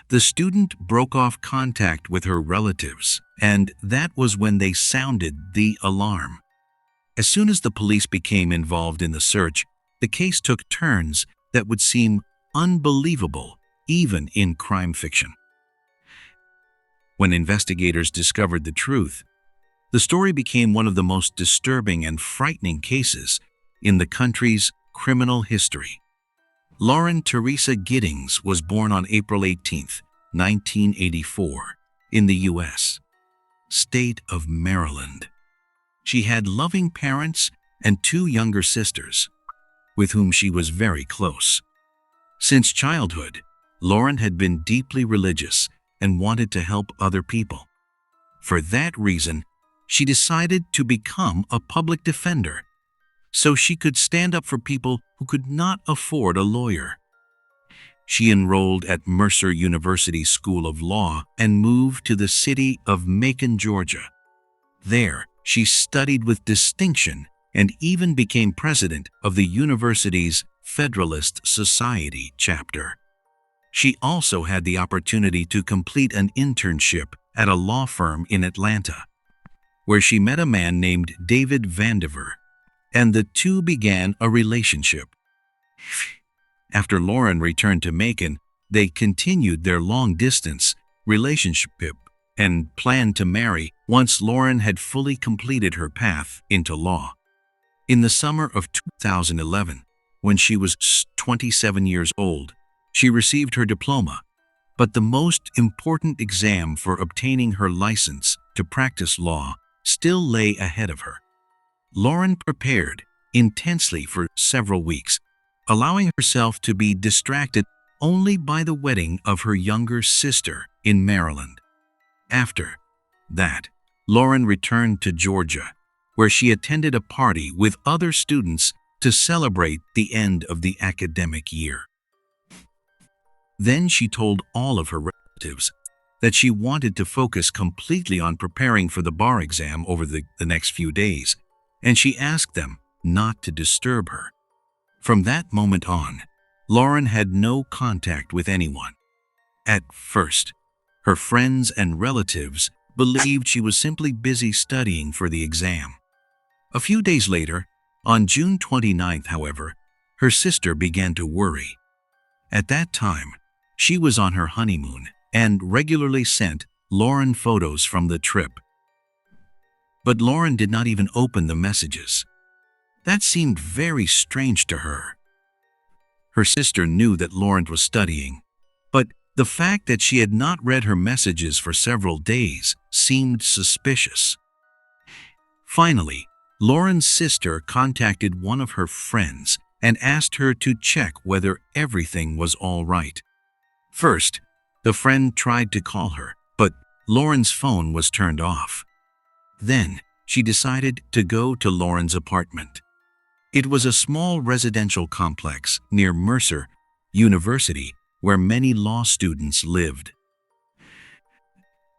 The student broke off contact with her relatives, and that was when they sounded the alarm. As soon as the police became involved in the search, the case took turns that would seem unbelievable even in crime fiction. When investigators discovered the truth, the story became one of the most disturbing and frightening cases in the country's criminal history. Lauren Teresa Giddings was born on April 18, 1984, in the U.S. state of Maryland. She had loving parents and two younger sisters, with whom she was very close. Since childhood, Lauren had been deeply religious and wanted to help other people. For that reason, she decided to become a public defender, so she could stand up for people who could not afford a lawyer. She enrolled at Mercer University School of Law and moved to the city of Macon, Georgia. There, she studied with distinction and even became president of the university's Federalist Society chapter. She also had the opportunity to complete an internship at a law firm in Atlanta, where she met a man named David Vandiver, and the two began a relationship. After Lauren returned to Macon, they continued their long-distance relationship and planned to marry once Lauren had fully completed her path into law. In the summer of 2011, when she was 27 years old, she received her diploma, but the most important exam for obtaining her license to practice law still lay ahead of her. Lauren prepared intensely for several weeks, allowing herself to be distracted only by the wedding of her younger sister in Maryland. After that, Lauren returned to Georgia, where she attended a party with other students to celebrate the end of the academic year. Then she told all of her relatives that she wanted to focus completely on preparing for the bar exam over the next few days, and she asked them not to disturb her. From that moment on, Lauren had no contact with anyone. At first, her friends and relatives believed she was simply busy studying for the exam. A few days later, on June 29th, however, her sister began to worry. At that time, she was on her honeymoon and regularly sent Lauren photos from the trip. But Lauren did not even open the messages. That seemed very strange to her. Her sister knew that Lauren was studying, but the fact that she had not read her messages for several days seemed suspicious. Finally, Lauren's sister contacted one of her friends and asked her to check whether everything was all right. First, the friend tried to call her, but Lauren's phone was turned off. Then, she decided to go to Lauren's apartment. It was a small residential complex near Mercer University where many law students lived.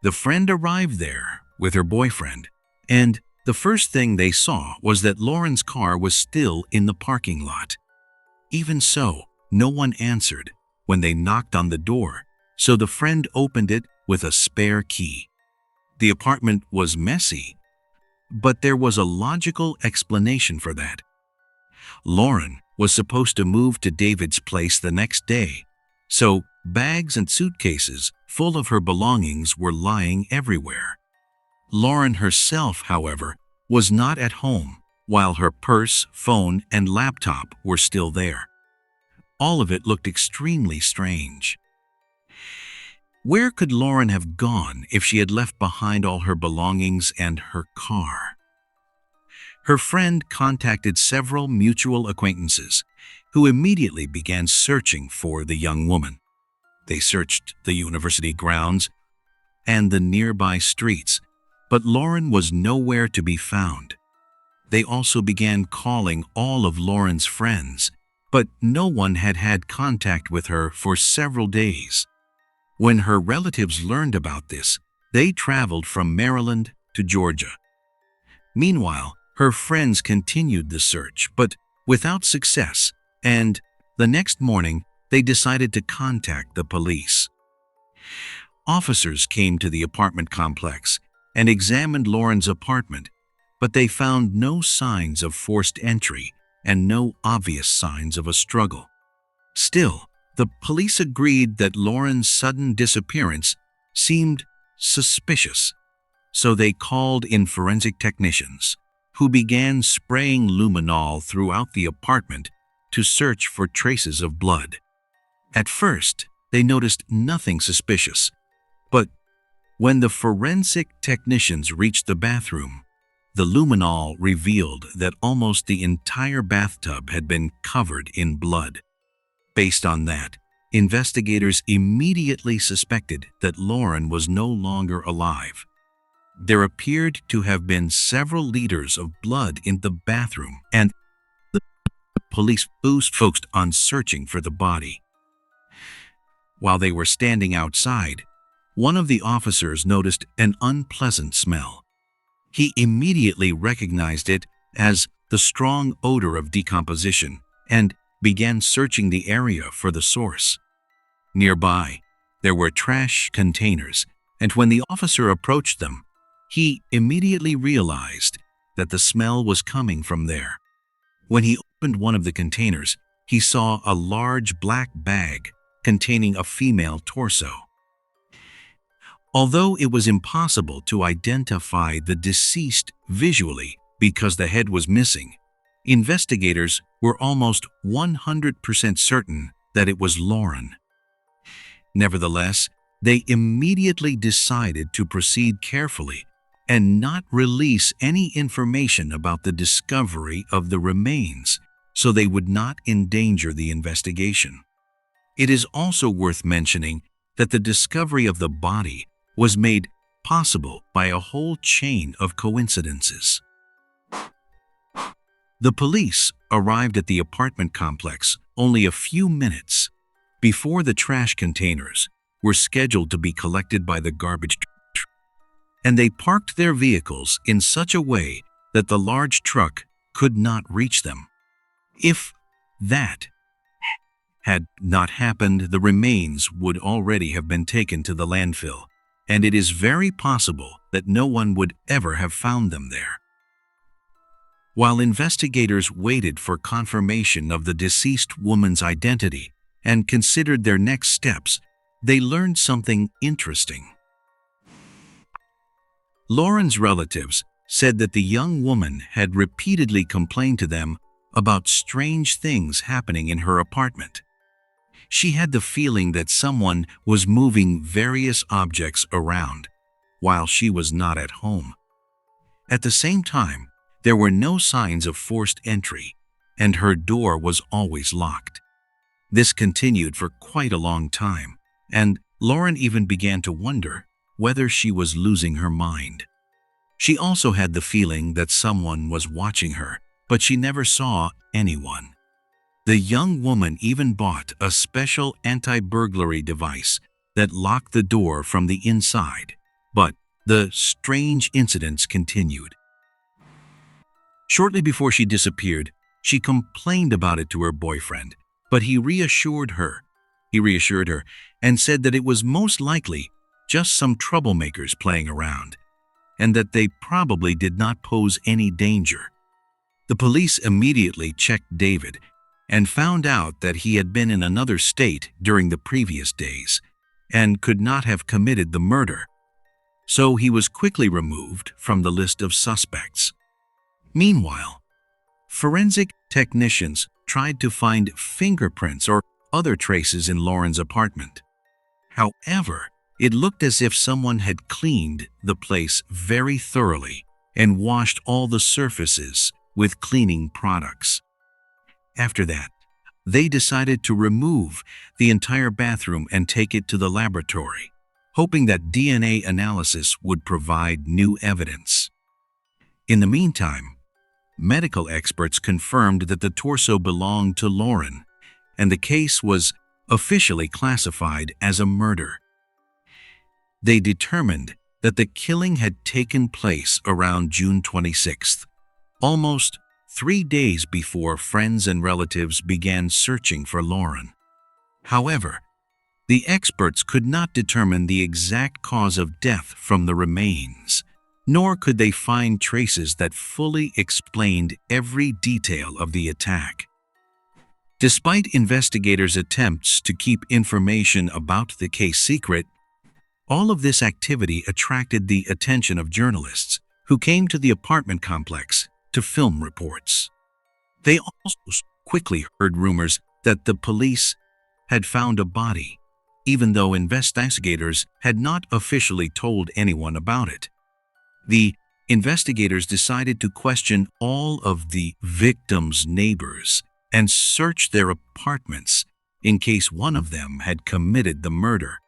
The friend arrived there with her boyfriend, and the first thing they saw was that Lauren's car was still in the parking lot. Even so, no one answered when they knocked on the door, so the friend opened it with a spare key. The apartment was messy, but there was a logical explanation for that. Lauren was supposed to move to David's place the next day, so bags and suitcases full of her belongings were lying everywhere. Lauren herself, however, was not at home, while her purse, phone, and laptop were still there. All of it looked extremely strange. Where could Lauren have gone if she had left behind all her belongings and her car? Her friend contacted several mutual acquaintances, who immediately began searching for the young woman. They searched the university grounds and the nearby streets, but Lauren was nowhere to be found. They also began calling all of Lauren's friends, but no one had had contact with her for several days. When her relatives learned about this, they traveled from Maryland to Georgia. Meanwhile, her friends continued the search, but without success, and the next morning, they decided to contact the police. Officers came to the apartment complex and examined Lauren's apartment, but they found no signs of forced entry and no obvious signs of a struggle. Still, the police agreed that Lauren's sudden disappearance seemed suspicious, so they called in forensic technicians, who began spraying luminol throughout the apartment to search for traces of blood. At first, they noticed nothing suspicious, but when the forensic technicians reached the bathroom, the luminol revealed that almost the entire bathtub had been covered in blood. Based on that, investigators immediately suspected that Lauren was no longer alive. There appeared to have been several liters of blood in the bathroom, and the police focused on searching for the body. While they were standing outside, one of the officers noticed an unpleasant smell. He immediately recognized it as the strong odor of decomposition and began searching the area for the source. Nearby, there were trash containers, and when the officer approached them, he immediately realized that the smell was coming from there. When he opened one of the containers, he saw a large black bag containing a female torso. Although it was impossible to identify the deceased visually because the head was missing, investigators were almost 100% certain that it was Lauren. Nevertheless, they immediately decided to proceed carefully and not release any information about the discovery of the remains, so they would not endanger the investigation. It is also worth mentioning that the discovery of the body was made possible by a whole chain of coincidences. The police arrived at the apartment complex only a few minutes before the trash containers were scheduled to be collected by the garbage truck, and they parked their vehicles in such a way that the large truck could not reach them. If that had not happened, the remains would already have been taken to the landfill, and it is very possible that no one would ever have found them there. While investigators waited for confirmation of the deceased woman's identity and considered their next steps, they learned something interesting. Lauren's relatives said that the young woman had repeatedly complained to them about strange things happening in her apartment. She had the feeling that someone was moving various objects around while she was not at home. At the same time, there were no signs of forced entry, and her door was always locked. This continued for quite a long time, and Lauren even began to wonder whether she was losing her mind. She also had the feeling that someone was watching her, but she never saw anyone. The young woman even bought a special anti-burglary device that locked the door from the inside, but the strange incidents continued. Shortly before she disappeared, she complained about it to her boyfriend, but he reassured her and said that it was most likely just some troublemakers playing around, and that they probably did not pose any danger. The police immediately checked David and found out that he had been in another state during the previous days and could not have committed the murder, so he was quickly removed from the list of suspects. Meanwhile, forensic technicians tried to find fingerprints or other traces in Lauren's apartment. However, it looked as if someone had cleaned the place very thoroughly and washed all the surfaces with cleaning products. After that, they decided to remove the entire bathroom and take it to the laboratory, hoping that DNA analysis would provide new evidence. In the meantime, medical experts confirmed that the torso belonged to Lauren, and the case was officially classified as a murder. They determined that the killing had taken place around June 26th, almost 3 days before friends and relatives began searching for Lauren. However, The experts could not determine the exact cause of death from the remains, nor could they find traces that fully explained every detail of the attack. Despite investigators' attempts to keep information about the case secret, all of this activity attracted the attention of journalists who came to the apartment complex to film reports. They also quickly heard rumors that the police had found a body, even though investigators had not officially told anyone about it. The investigators decided to question all of the victims' neighbors and search their apartments in case one of them had committed the murder.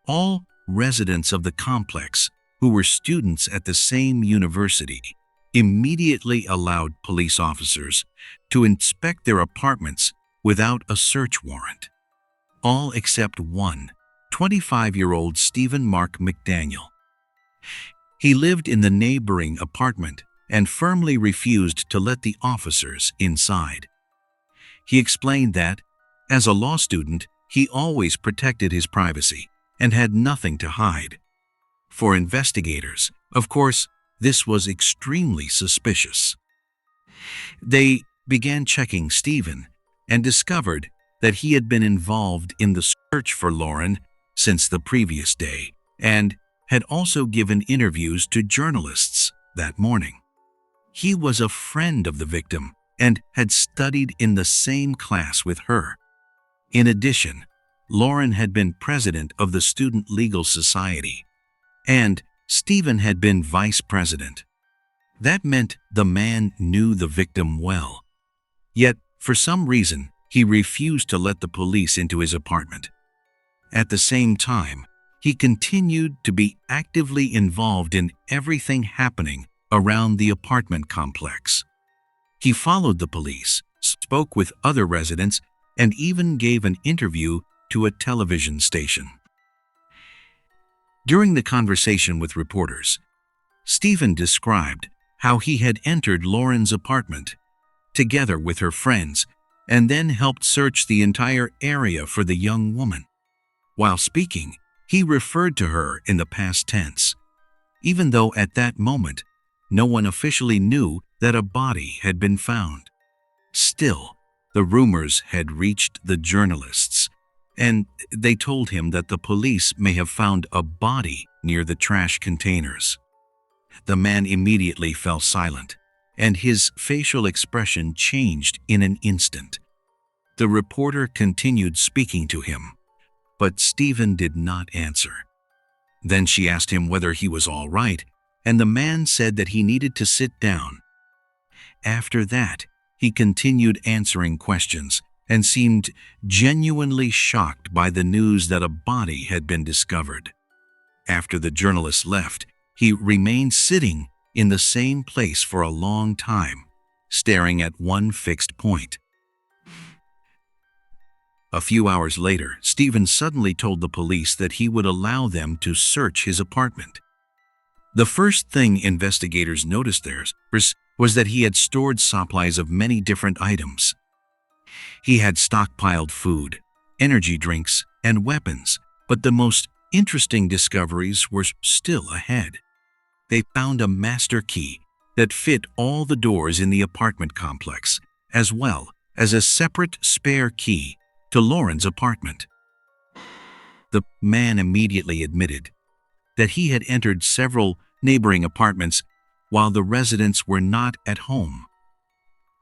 All residents of the complex, who were students at the same university, immediately allowed police officers to inspect their apartments without a search warrant. All except one, 25-year-old Stephen Mark McDaniel. He lived in the neighboring apartment and firmly refused to let the officers inside. He explained that, as a law student, he always protected his privacy and had nothing to hide. For investigators, of course, this was extremely suspicious. They began checking Stephen and discovered that he had been involved in the search for Lauren since the previous day and had also given interviews to journalists that morning. He was a friend of the victim and had studied in the same class with her. In addition, Lauren had been president of the Student Legal Society, and Stephen had been vice president. That meant the man knew the victim well. Yet, for some reason, he refused to let the police into his apartment. At the same time, he continued to be actively involved in everything happening around the apartment complex. He followed the police, spoke with other residents, and even gave an interview to a television station. During the conversation with reporters, Stephen described how he had entered Lauren's apartment, together with her friends, and then helped search the entire area for the young woman. While speaking, he referred to her in the past tense, even though at that moment, no one officially knew that a body had been found. Still, the rumors had reached the journalists, and they told him that the police may have found a body near the trash containers. The man immediately fell silent, and his facial expression changed in an instant. The reporter continued speaking to him, but Stephen did not answer. Then she asked him whether he was all right, and the man said that he needed to sit down. After that, he continued answering questions and seemed genuinely shocked by the news that a body had been discovered. After the journalist left, he remained sitting in the same place for a long time, staring at one fixed point. A few hours later, Stephen suddenly told the police that he would allow them to search his apartment. The first thing investigators noticed there was that he had stored supplies of many different items. He had stockpiled food, energy drinks, and weapons, but the most interesting discoveries were still ahead. They found a master key that fit all the doors in the apartment complex, as well as a separate spare key to Lauren's apartment. The man immediately admitted that he had entered several neighboring apartments while the residents were not at home.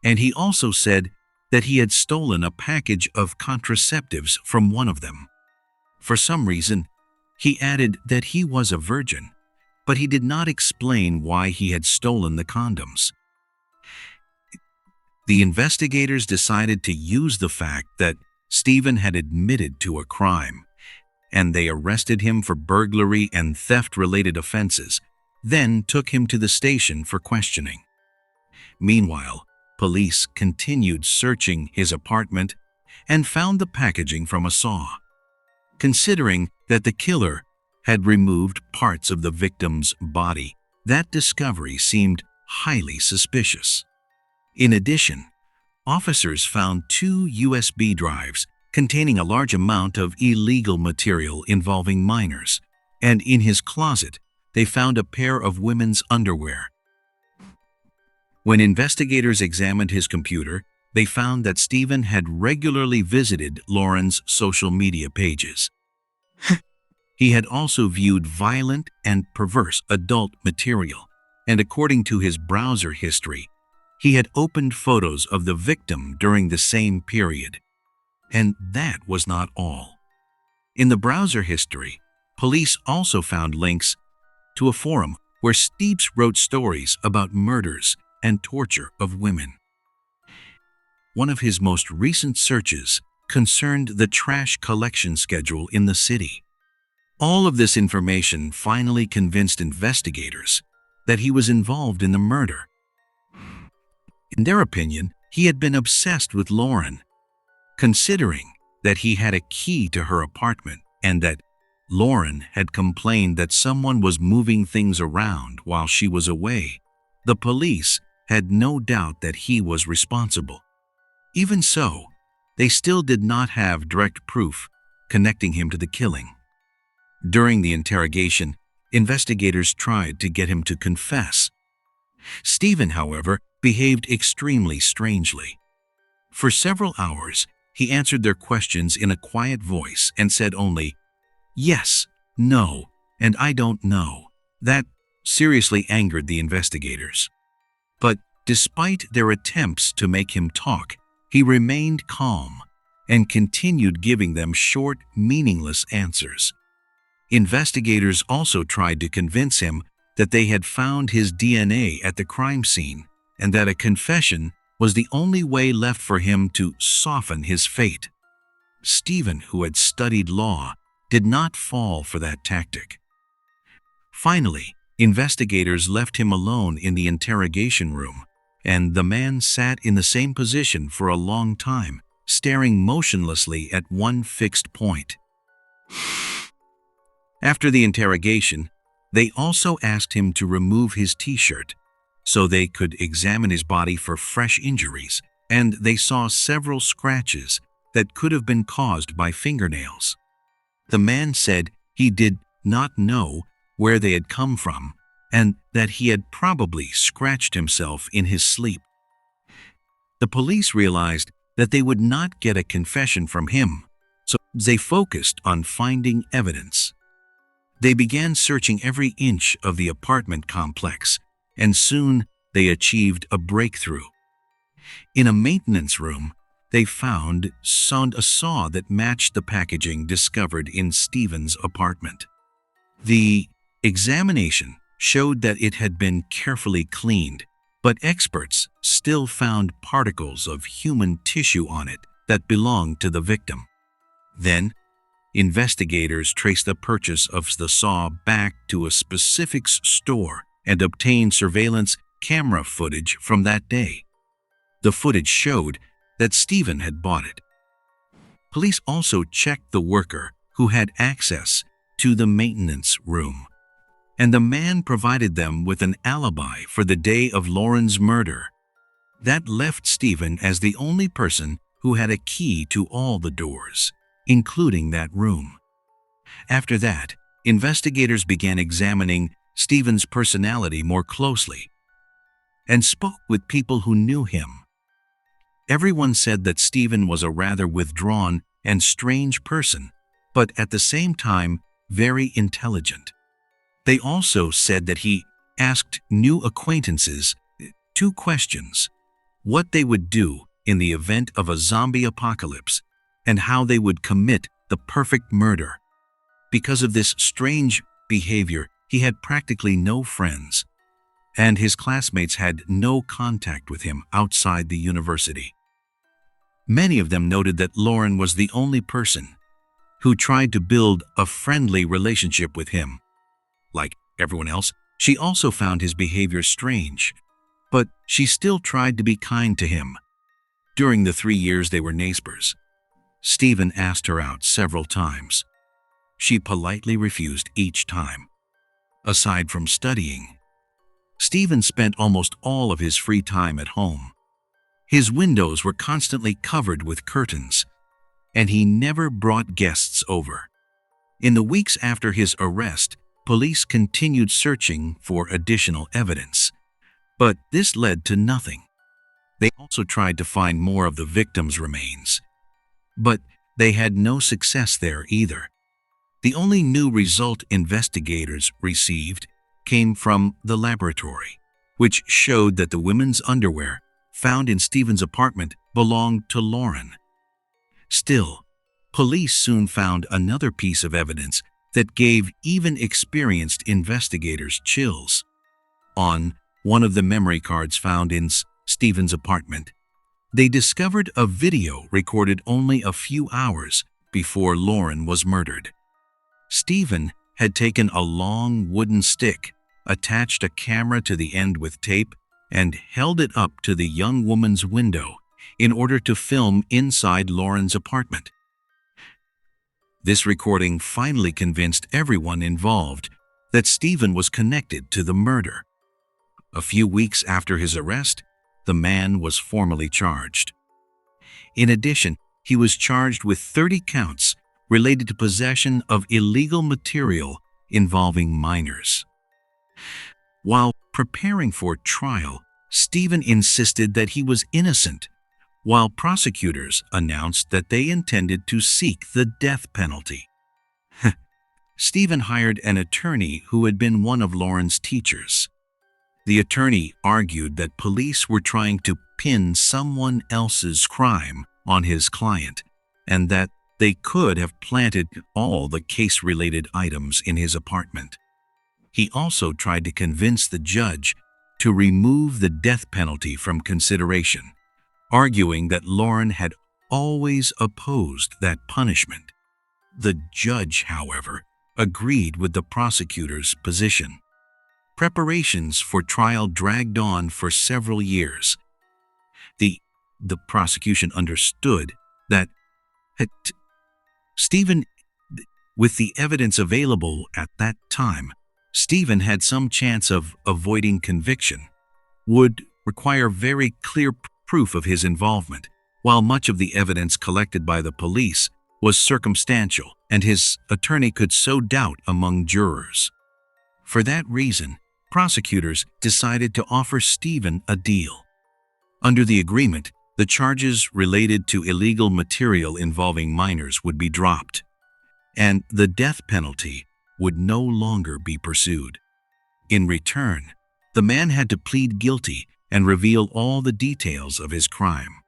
And he also said that he had stolen a package of contraceptives from one of them. For some reason, he added that he was a virgin, but he did not explain why he had stolen the condoms. The investigators decided to use the fact that Stephen had admitted to a crime, and they arrested him for burglary and theft-related offenses, then took him to the station for questioning. Meanwhile, police continued searching his apartment and found the packaging from a saw. Considering that the killer had removed parts of the victim's body, that discovery seemed highly suspicious. In addition, officers found 2 USB drives containing a large amount of illegal material involving minors, and in his closet, they found a pair of women's underwear. When investigators examined his computer, they found that Stephen had regularly visited Lauren's social media pages. He had also viewed violent and perverse adult material, and according to his browser history, he had opened photos of the victim during the same period. And that was not all. In the browser history, police also found links to a forum where Steeps wrote stories about murders and torture of women. One of his most recent searches concerned the trash collection schedule in the city. All of this information finally convinced investigators that he was involved in the murder. In their opinion, he had been obsessed with Lauren, considering that he had a key to her apartment and that Lauren had complained that someone was moving things around while she was away. The police had no doubt that he was responsible. Even so, they still did not have direct proof connecting him to the killing. During the interrogation, investigators tried to get him to confess. Stephen, however, behaved extremely strangely. For several hours, he answered their questions in a quiet voice and said only, "Yes, no, and I don't know." That seriously angered the investigators. But despite their attempts to make him talk, he remained calm and continued giving them short, meaningless answers. Investigators also tried to convince him that they had found his DNA at the crime scene and that a confession was the only way left for him to soften his fate. Stephen, who had studied law, did not fall for that tactic. Finally, investigators left him alone in the interrogation room, and the man sat in the same position for a long time, staring motionlessly at one fixed point. After the interrogation, they also asked him to remove his t-shirt so they could examine his body for fresh injuries, and they saw several scratches that could have been caused by fingernails. The man said he did not know where they had come from and that he had probably scratched himself in his sleep. The police realized that they would not get a confession from him, so they focused on finding evidence. They began searching every inch of the apartment complex, and soon they achieved a breakthrough. In a maintenance room, they found a saw that matched the packaging discovered in Stephen's apartment. The examination showed that it had been carefully cleaned, but experts still found particles of human tissue on it that belonged to the victim. Then, investigators traced the purchase of the saw back to a specific store and obtained surveillance camera footage from that day. The footage showed that Stephen had bought it. Police also checked the worker who had access to the maintenance room, and the man provided them with an alibi for the day of Lauren's murder. That left Stephen as the only person who had a key to all the doors, including that room. After that, investigators began examining Stephen's personality more closely and spoke with people who knew him. Everyone said that Stephen was a rather withdrawn and strange person, but at the same time very intelligent. They also said that he asked new acquaintances 2 questions: what they would do in the event of a zombie apocalypse, and how they would commit the perfect murder. Because of this strange behavior, he had practically no friends, and his classmates had no contact with him outside the university. Many of them noted that Lauren was the only person who tried to build a friendly relationship with him. Like everyone else, she also found his behavior strange, but she still tried to be kind to him. During the 3 years they were neighbors, Stephen asked her out several times. She politely refused each time. Aside from studying, Stephen spent almost all of his free time at home. His windows were constantly covered with curtains, and he never brought guests over. In the weeks after his arrest, police continued searching for additional evidence, but this led to nothing. They also tried to find more of the victims' remains, but they had no success there either. The only new result investigators received came from the laboratory, which showed that the women's underwear found in Stephen's apartment belonged to Lauren. Still, police soon found another piece of evidence that gave even experienced investigators chills. On one of the memory cards found in Stephen's apartment, they discovered a video recorded only a few hours before Lauren was murdered. Stephen had taken a long wooden stick, attached a camera to the end with tape, and held it up to the young woman's window in order to film inside Lauren's apartment. This recording finally convinced everyone involved that Stephen was connected to the murder. A few weeks after his arrest, the man was formally charged. In addition, he was charged with 30 counts related to possession of illegal material involving minors. While preparing for trial, Stephen insisted that he was innocent, while prosecutors announced that they intended to seek the death penalty. Stephen hired an attorney who had been one of Lauren's teachers. The attorney argued that police were trying to pin someone else's crime on his client, and that they could have planted all the case-related items in his apartment. He also tried to convince the judge to remove the death penalty from consideration, arguing that Lauren had always opposed that punishment. The judge, however, agreed with the prosecutor's position. Preparations for trial dragged on for several years. The prosecution understood that Stephen, with the evidence available at that time, Stephen had some chance of avoiding conviction, would require very clear proof of his involvement, while much of the evidence collected by the police was circumstantial, and his attorney could sow doubt among jurors. For that reason, prosecutors decided to offer Stephen a deal. Under the agreement, the charges related to illegal material involving minors would be dropped, and the death penalty would no longer be pursued. In return, the man had to plead guilty and reveal all the details of his crime.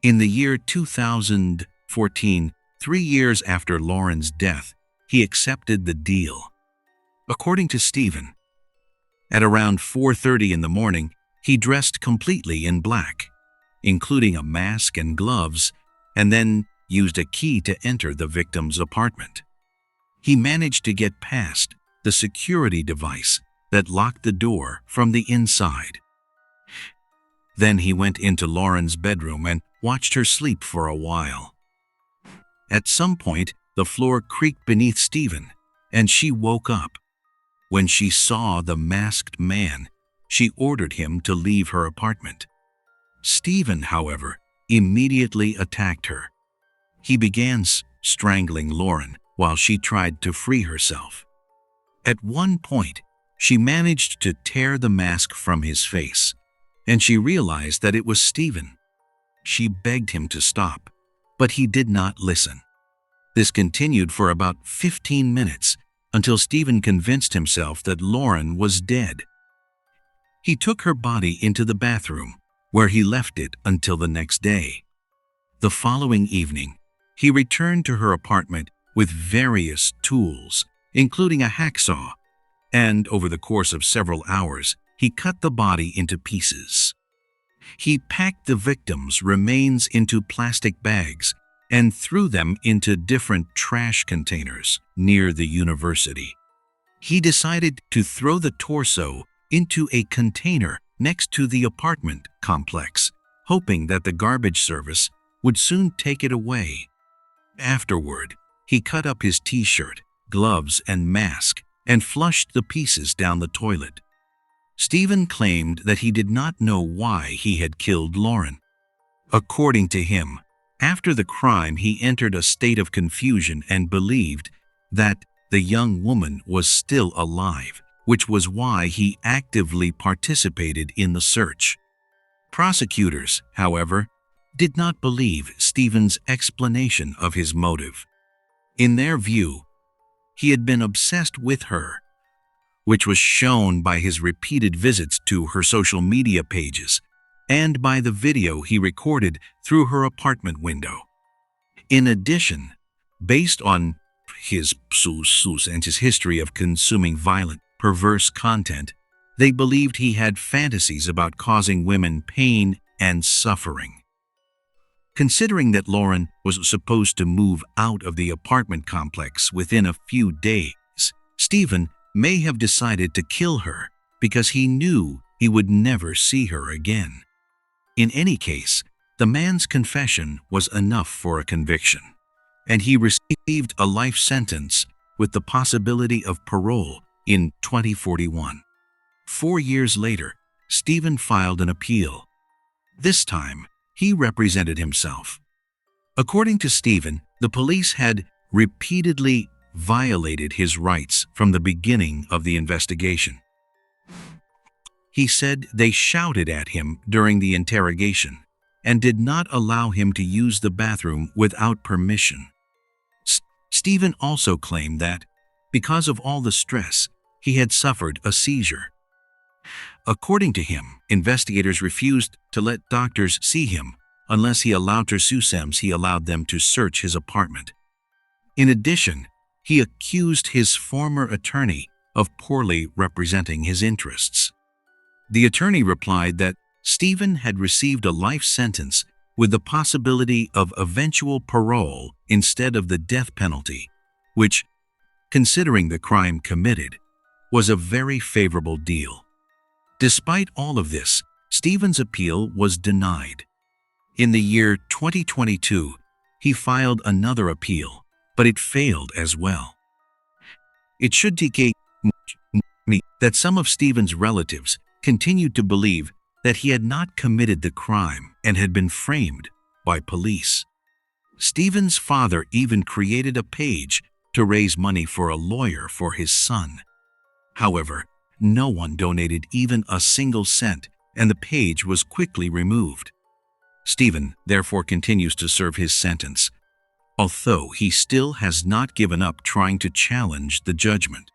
In the year 2014, 3 years after Lauren's death, he accepted the deal. According to Stephen, at around 4:30 in the morning, he dressed completely in black, including a mask and gloves, and then used a key to enter the victim's apartment. He managed to get past the security device that locked the door from the inside. Then he went into Lauren's bedroom and watched her sleep for a while. At some point, the floor creaked beneath Stephen, and she woke up. When she saw the masked man, she ordered him to leave her apartment. Stephen, however, immediately attacked her. He began strangling Lauren while she tried to free herself. At one point, she managed to tear the mask from his face, and she realized that it was Stephen. She begged him to stop, but he did not listen. This continued for about 15 minutes until Stephen convinced himself that Lauren was dead. He took her body into the bathroom, where he left it until the next day. The following evening, he returned to her apartment with various tools, including a hacksaw, and over the course of several hours, he cut the body into pieces. He packed the victim's remains into plastic bags and threw them into different trash containers near the university. He decided to throw the torso into a container next to the apartment complex, hoping that the garbage service would soon take it away. Afterward, he cut up his t-shirt, gloves, and mask and flushed the pieces down the toilet. Stephen claimed that he did not know why he had killed Lauren. According to him, After the crime, he entered a state of confusion and believed that the young woman was still alive, which was why he actively participated in the search. Prosecutors, however, did not believe Stephen's explanation of his motive. In their view, he had been obsessed with her, which was shown by his repeated visits to her social media pages and by the video he recorded through her apartment window. In addition, based on his psus and his history of consuming violent, perverse content, they believed he had fantasies about causing women pain and suffering. Considering that Lauren was supposed to move out of the apartment complex within a few days, Stephen may have decided to kill her because he knew he would never see her again. In any case, the man's confession was enough for a conviction, and he received a life sentence with the possibility of parole in 2041. 4 years later, Stephen filed an appeal. This time, he represented himself. According to Stephen, the police had repeatedly violated his rights from the beginning of the investigation. He said they shouted at him during the interrogation and did not allow him to use the bathroom without permission. Stephen also claimed that, because of all the stress, he had suffered a seizure. According to him, investigators refused to let doctors see him unless he allowed he allowed them to search his apartment. In addition, he accused his former attorney of poorly representing his interests. The attorney replied that Stephen had received a life sentence with the possibility of eventual parole instead of the death penalty, which, considering the crime committed, was a very favorable deal. Despite all of this, Stephen's appeal was denied. In the year 2022, he filed another appeal, but it failed as well. It should take me that some of Stephen's relatives continued to believe that he had not committed the crime and had been framed by police. Stephen's father even created a page to raise money for a lawyer for his son. However, no one donated even a single cent, and the page was quickly removed. Stephen therefore continues to serve his sentence, although he still has not given up trying to challenge the judgment.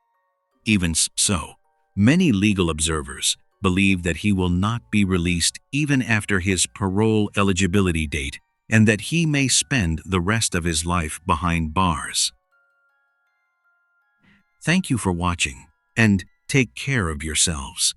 Even so, many legal observers believe that he will not be released even after his parole eligibility date, and that he may spend the rest of his life behind bars. Thank you for watching, and take care of yourselves.